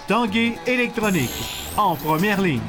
Tanguay Électronique, en première ligne.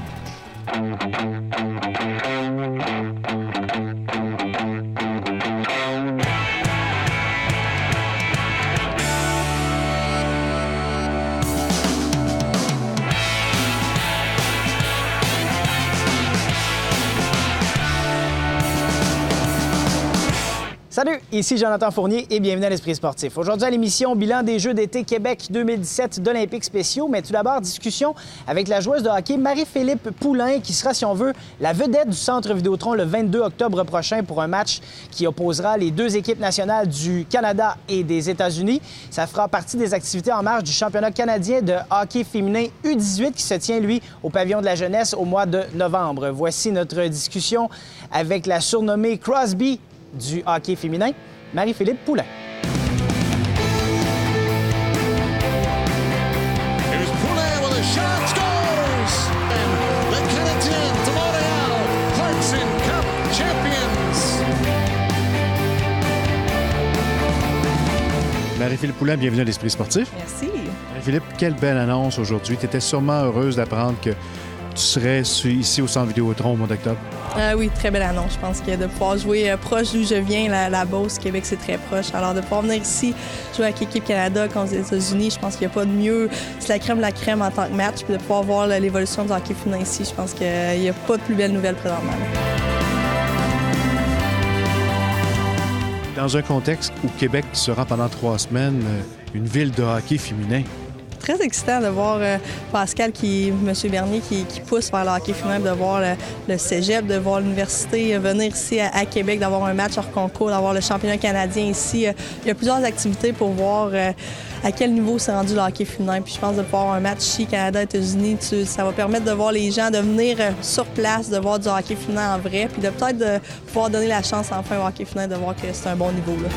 Salut, ici Jonathan Fournier et bienvenue à l'Esprit sportif. Aujourd'hui à l'émission, bilan des Jeux d'été Québec 2017 d'Olympiques spéciaux. Mais tout d'abord, discussion avec la joueuse de hockey Marie-Philippe Poulain qui sera, si on veut, la vedette du Centre Vidéotron le 22 octobre prochain pour un match qui opposera les deux équipes nationales du Canada et des États-Unis. Ça fera partie des activités en marge du championnat canadien de hockey féminin U18 qui se tient, lui, au pavillon de la jeunesse au mois de novembre. Voici notre discussion avec la surnommée Crosby du hockey féminin, Marie-Philippe Poulain. Here's Poulain with a shot, scores! And the Canadiens de Montréal, Clarkson Cup champions! Marie-Philippe Poulain, bienvenue à l'Esprit sportif. Merci. Marie-Philippe, quelle belle annonce aujourd'hui. Tu étais sûrement heureuse d'apprendre que tu serais ici au Centre Vidéotron au mois d'octobre. Oui, très belle annonce. Je pense que de pouvoir jouer proche d'où je viens, la Beauce, Québec, c'est très proche. Alors, de pouvoir venir ici jouer avec l'équipe Canada contre les États-Unis, je pense qu'il n'y a pas de mieux. C'est la crème de la crème en tant que match. Puis de pouvoir voir l'évolution du hockey féminin ici, je pense qu'il n'y a pas de plus belle nouvelle présentement. Dans un contexte où Québec sera pendant 3 semaines une ville de hockey féminin. Très excitant de voir Pascal, M. Bernier, qui pousse vers le hockey féminin, de voir le cégep, de voir l'université venir ici à Québec, d'avoir un match hors concours, d'avoir le championnat canadien ici. Il y a plusieurs activités pour voir à quel niveau s'est rendu le hockey féminin. Puis je pense de pouvoir avoir un match ici, Canada-États-Unis, ça va permettre de voir les gens, de venir sur place, de voir du hockey féminin en vrai, puis de peut-être de pouvoir donner la chance enfin au hockey féminin de voir que c'est un bon niveau, là.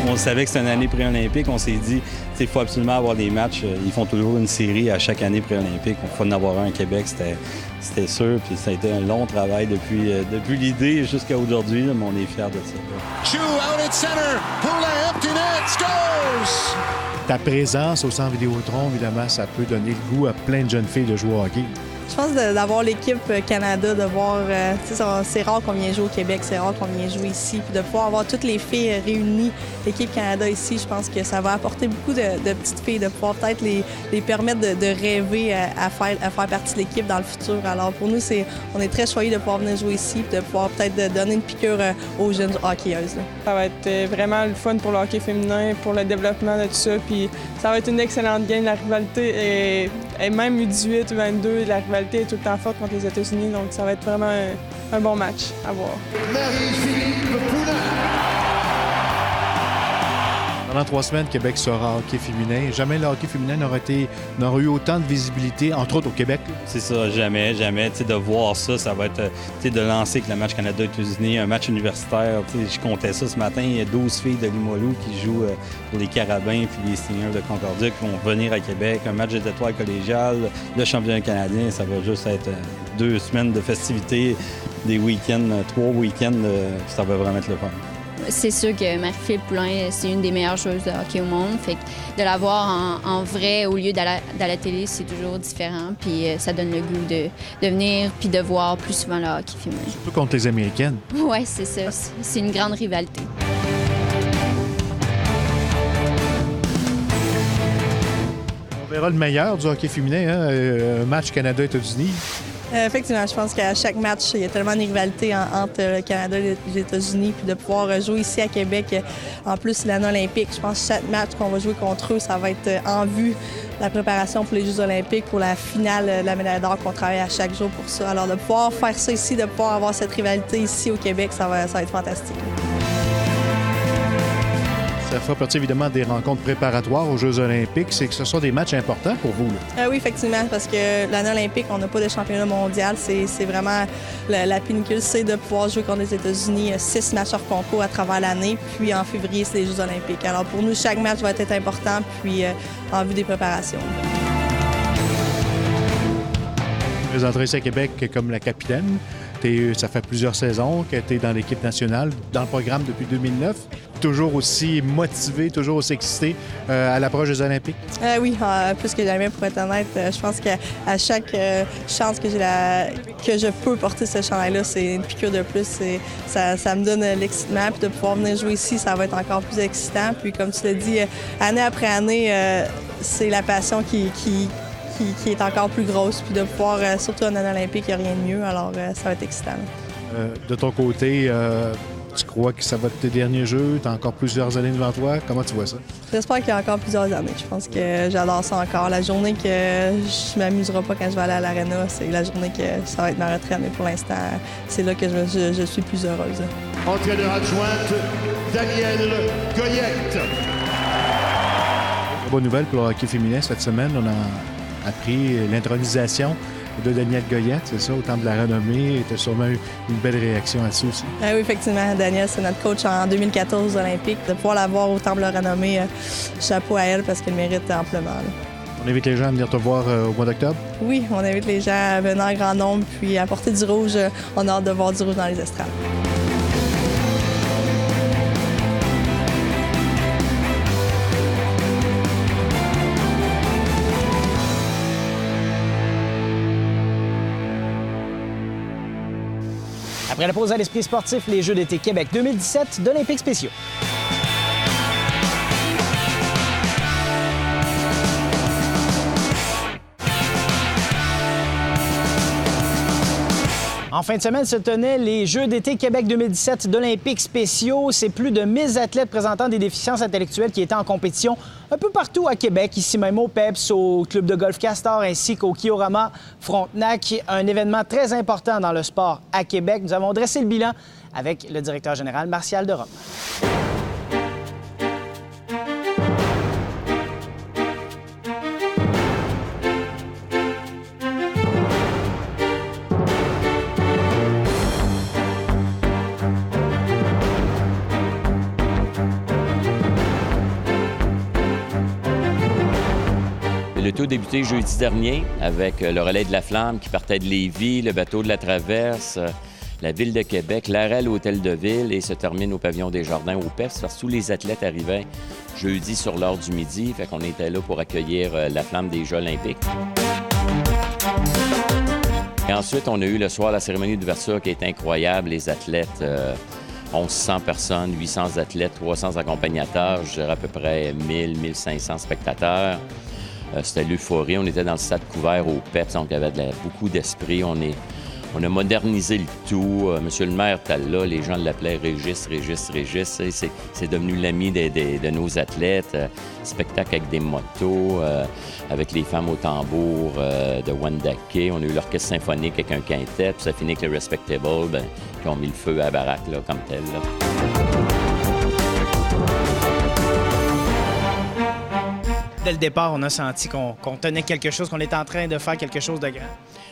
On savait que c'était une année pré-olympique. On s'est dit, il faut absolument avoir des matchs. Ils font toujours une série à chaque année pré-olympique. Il faut en avoir un à Québec, c'était sûr. Puis ça a été un long travail depuis l'idée jusqu'à aujourd'hui, mais on est fiers de ça. Chu out at center, Poulain empty net, scores! Ta présence au Centre Vidéotron, évidemment, ça peut donner le goût à plein de jeunes filles de jouer au hockey. Je pense d'avoir l'équipe Canada, de voir... c'est rare qu'on vienne jouer au Québec, c'est rare qu'on vienne jouer ici. Puis de pouvoir avoir toutes les filles réunies, l'équipe Canada ici, je pense que ça va apporter beaucoup de petites filles, de pouvoir peut-être les permettre de rêver à faire partie de l'équipe dans le futur. Alors pour nous, on est très choyés de pouvoir venir jouer ici et de pouvoir peut-être donner une piqûre aux jeunes hockeyeuses. Là. Ça va être vraiment le fun pour le hockey féminin, pour le développement de tout ça. Puis ça va être une excellente game. La rivalité est même U18 ou 22, la rivalité est tout le temps forte contre les États-Unis, donc ça va être vraiment un bon match à voir. Marie-Philippe Poulain. Pendant 3 semaines, Québec sera hockey féminin. Jamais le hockey féminin n'aurait eu autant de visibilité, entre autres au Québec. C'est ça, jamais. De voir ça, ça va être de lancer avec le match Canada-États-Unis, un match universitaire. Je comptais ça ce matin, il y a 12 filles de Limoilou qui jouent pour les Carabins puis les Stingers de Concordia qui vont venir à Québec. Un match des étoiles collégiales, le championnat canadien, ça va juste être 2 semaines de festivités, des week-ends, 3 week-ends, ça va vraiment être le fun. C'est sûr que Marie-Philippe Poulain, c'est une des meilleures joueuses de hockey au monde. Fait que de la voir en vrai au lieu d'aller à la télé, c'est toujours différent. Puis ça donne le goût de venir puis de voir plus souvent le hockey féminin. Surtout contre les Américaines. Oui, c'est ça. C'est une grande rivalité. On verra le meilleur du hockey féminin, un match Canada-États-Unis. Effectivement, je pense qu'à chaque match, il y a tellement de rivalité entre le Canada et les États-Unis. Puis de pouvoir jouer ici à Québec, en plus, l'année olympique, je pense que chaque match qu'on va jouer contre eux, ça va être en vue de la préparation pour les Jeux olympiques, pour la finale de la médaille d'or qu'on travaille à chaque jour pour ça. Alors de pouvoir faire ça ici, de pouvoir avoir cette rivalité ici au Québec, ça va être fantastique. Ça fera partie évidemment des rencontres préparatoires aux Jeux olympiques. C'est que ce sont des matchs importants pour vous. Oui, effectivement, parce que l'année olympique, on n'a pas de championnat mondial. C'est vraiment la pinicule, c'est de pouvoir jouer contre les États-Unis 6 matchs hors concours à travers l'année. Puis en février, c'est les Jeux olympiques. Alors pour nous, chaque match va être important, puis en vue des préparations. Vous présenterez ici à Québec comme la capitaine. Ça fait plusieurs saisons que tu es dans l'équipe nationale, dans le programme depuis 2009. toujours aussi motivé, toujours aussi excité à l'approche des Olympiques? Oui, plus que jamais, pour être honnête. Je pense qu'à chaque chance que je peux porter ce chandail-là, c'est une piqûre de plus. Ça me donne l'excitement. Puis de pouvoir venir jouer ici, ça va être encore plus excitant. Puis comme tu l'as dit, année après année, c'est la passion qui est encore plus grosse. Puis de pouvoir, surtout en année olympique, il n'y a rien de mieux. Alors, ça va être excitant. De ton côté, tu crois que ça va être tes derniers jeux? Tu as encore plusieurs années devant toi. Comment tu vois ça? J'espère qu'il y a encore plusieurs années. Je pense que j'adore ça encore. La journée que je m'amuserai pas quand je vais aller à l'aréna, c'est la journée que ça va être ma retraite. Mais pour l'instant, c'est là que je suis plus heureuse. Entraîneur adjointe, Danielle Goyette. Bonne nouvelle pour le hockey féminin cette semaine. On a appris l'intronisation de Danielle Goyette, c'est ça, au Temple de la Renommée. Tu as sûrement eu une belle réaction là-dessus aussi. Oui, effectivement. Danielle, c'est notre coach en 2014 aux Olympiques. De pouvoir la voir au Temple de la Renommée, chapeau à elle parce qu'elle mérite amplement. Là. On invite les gens à venir te voir au mois d'octobre? Oui, on invite les gens à venir en grand nombre puis à porter du rouge. On a hâte de voir du rouge dans les estrades. Après la pause à l'Esprit sportif, les Jeux d'été Québec 2017 d'Olympiques spéciaux. En fin de semaine se tenaient les Jeux d'été Québec 2017 d'Olympiques spéciaux. C'est plus de 1000 athlètes présentant des déficiences intellectuelles qui étaient en compétition un peu partout à Québec, ici même au PEPS, au Club de golf Castor ainsi qu'au Kiorama Frontenac. Un événement très important dans le sport à Québec. Nous avons dressé le bilan avec le directeur général Martial de Rome. Le tout a débuté jeudi dernier avec le relais de la Flamme qui partait de Lévis, le bateau de la Traverse, la Ville de Québec, l'arrêt à l'Hôtel de Ville et se termine au Pavillon des Jardins au PEPS parce que tous les athlètes arrivaient jeudi sur l'heure du midi. Fait qu'on était là pour accueillir la Flamme des Jeux olympiques. Et ensuite, on a eu le soir la cérémonie d'ouverture qui est incroyable. Les athlètes, 1100 personnes, 800 athlètes, 300 accompagnateurs, je dirais à peu près 1000-1500 spectateurs. C'était l'euphorie. On était dans le stade couvert au PEPS, donc il y avait beaucoup d'esprit. On a modernisé le tout. Monsieur le maire était là. Les gens l'appelaient Régis. C'est devenu l'ami de nos athlètes. Spectacle avec des motos, avec les femmes au tambour de Wendake. On a eu l'orchestre symphonique avec un quintet. Puis ça finit avec les Respectable, qui ont mis le feu à la baraque là, comme tel. Là. Dès le départ, on a senti qu'on tenait quelque chose, qu'on était en train de faire quelque chose de grand.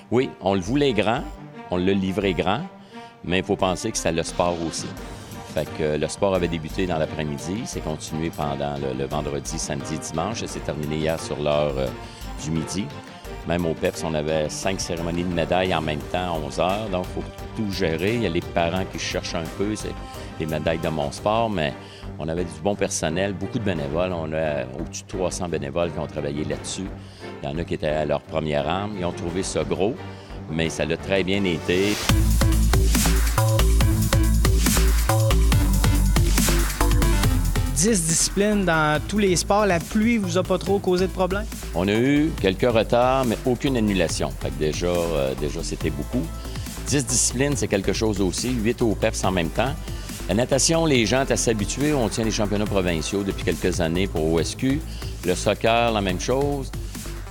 Oui, on le voulait grand, on l'a livré grand, mais il faut penser que c'était le sport aussi. Fait que le sport avait débuté dans l'après-midi, c'est continué pendant le vendredi, samedi, dimanche, et c'est terminé hier sur l'heure du midi. Même au PEPS, on avait 5 cérémonies de médailles en même temps à 11 heures, donc il faut tout gérer. Il y a les parents qui cherchent un peu, c'est les médailles de mon sport, mais on avait du bon personnel, beaucoup de bénévoles. On a au-dessus de 300 bénévoles qui ont travaillé là-dessus. Il y en a qui étaient à leur première arme. Ils ont trouvé ça gros, mais ça l'a très bien été. « 10 disciplines dans tous les sports. La pluie vous a pas trop causé de problème? On a eu quelques retards, mais aucune annulation. Fait que déjà c'était beaucoup. 10 disciplines, c'est quelque chose aussi. 8 au PEPS en même temps. La natation, les gens étaient assez habitués. On tient les championnats provinciaux depuis quelques années pour OSQ. Le soccer, la même chose.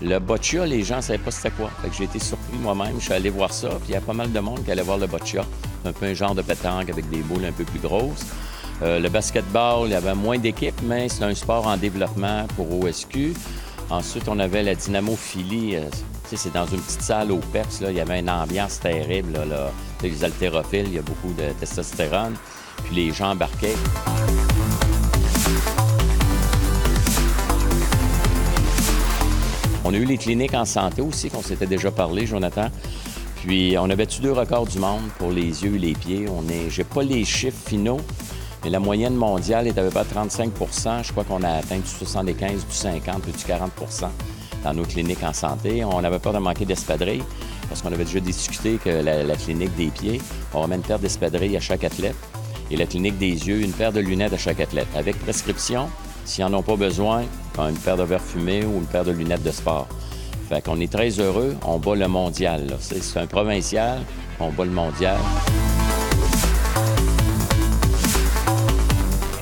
Le boccia, les gens ne savaient pas c'était quoi. Fait que j'ai été surpris moi-même. Je suis allé voir ça, puis il y a pas mal de monde qui allait voir le boccia. C'est un peu un genre de pétanque avec des boules un peu plus grosses. Le basketball, il y avait moins d'équipes, mais c'est un sport en développement pour OSQ. Ensuite, on avait la dynamophilie. C'est dans une petite salle au PEPS. Là, il y avait une ambiance terrible. Là. Les haltérophiles, il y a beaucoup de testostérone. Puis les gens embarquaient. On a eu les cliniques en santé aussi, qu'on s'était déjà parlé, Jonathan. Puis on a battu 2 records du monde pour les yeux et les pieds. J'ai pas les chiffres finaux, Mais la moyenne mondiale est à peu près 35 %. Je crois qu'on a atteint du 75, du 50 ou du 40 % dans nos cliniques en santé. On avait peur de manquer d'espadrilles parce qu'on avait déjà discuté que la clinique des pieds, on remet une paire d'espadrilles à chaque athlète et la clinique des yeux, une paire de lunettes à chaque athlète. Avec prescription, s'ils n'en ont pas besoin, une paire de verres fumés ou une paire de lunettes de sport. Fait qu'on est très heureux, on bat le mondial. Là. C'est un provincial, on bat le mondial.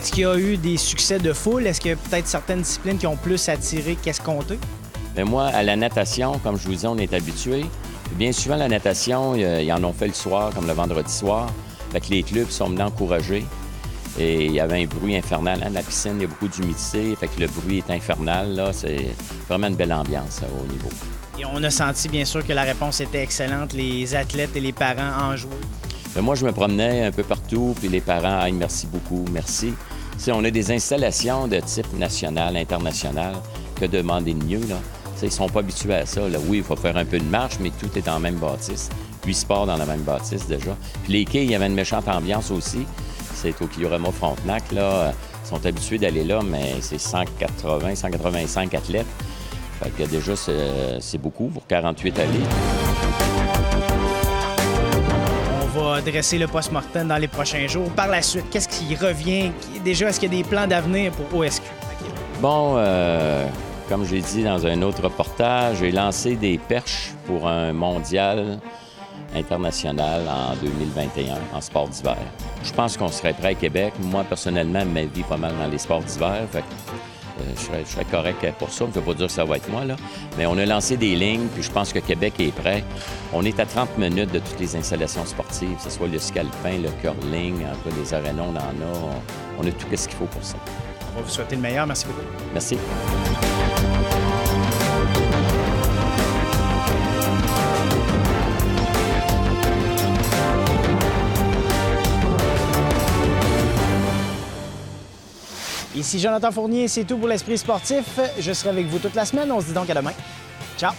Est-ce qu'il y a eu des succès de foule? Est-ce qu'il y a peut-être certaines disciplines qui ont plus attiré qu'escompté? Mais moi, à la natation, comme je vous dis, on est habitué. Bien souvent, la natation, ils en ont fait le soir, comme le vendredi soir. Fait que les clubs sont venus encourager. Et il y avait un bruit infernal. Hein? La piscine, il y a beaucoup d'humidité. Fait que le bruit est infernal. Là, c'est vraiment une belle ambiance au niveau. Et on a senti, bien sûr, que la réponse était excellente. Les athlètes et les parents en jouaient. Mais moi, je me promenais un peu partout, puis les parents, hey, merci beaucoup, merci. T'sais, on a des installations de type national, international. Que demander de mieux, là? T'sais, ils sont pas habitués à ça. Là. Oui, il faut faire un peu de marche, mais tout est dans la même bâtisse. 8 sports dans la même bâtisse, déjà. Puis les quais, il y avait une méchante ambiance aussi. C'est au Kiorama Frontenac, là. Ils sont habitués d'aller là, mais c'est 180, 185 athlètes. Fait que déjà, c'est beaucoup pour 48 allées. On va dresser le post-mortem dans les prochains jours. Par la suite, qu'est-ce qui revient? Déjà, est-ce qu'il y a des plans d'avenir pour OSQ? Bon, comme j'ai dit dans un autre reportage, j'ai lancé des perches pour un mondial international en 2021 en sport d'hiver. Je pense qu'on serait prêt à Québec. Moi, personnellement, ma vie pas mal dans les sports d'hiver. Fait que, je serais correct pour ça. Ça ne veut pas dire que ça va être moi, là. Mais on a lancé des lignes, puis je pense que Québec est prêt. On est à 30 minutes de toutes les installations sportives, que ce soit le ski alpin, le curling, en cas, les arénas, on en a. On a tout ce qu'il faut pour ça. On va vous souhaiter le meilleur. Merci beaucoup. Merci. Ici Jonathan Fournier, c'est tout pour l'Esprit sportif. Je serai avec vous toute la semaine. On se dit donc à demain. Ciao!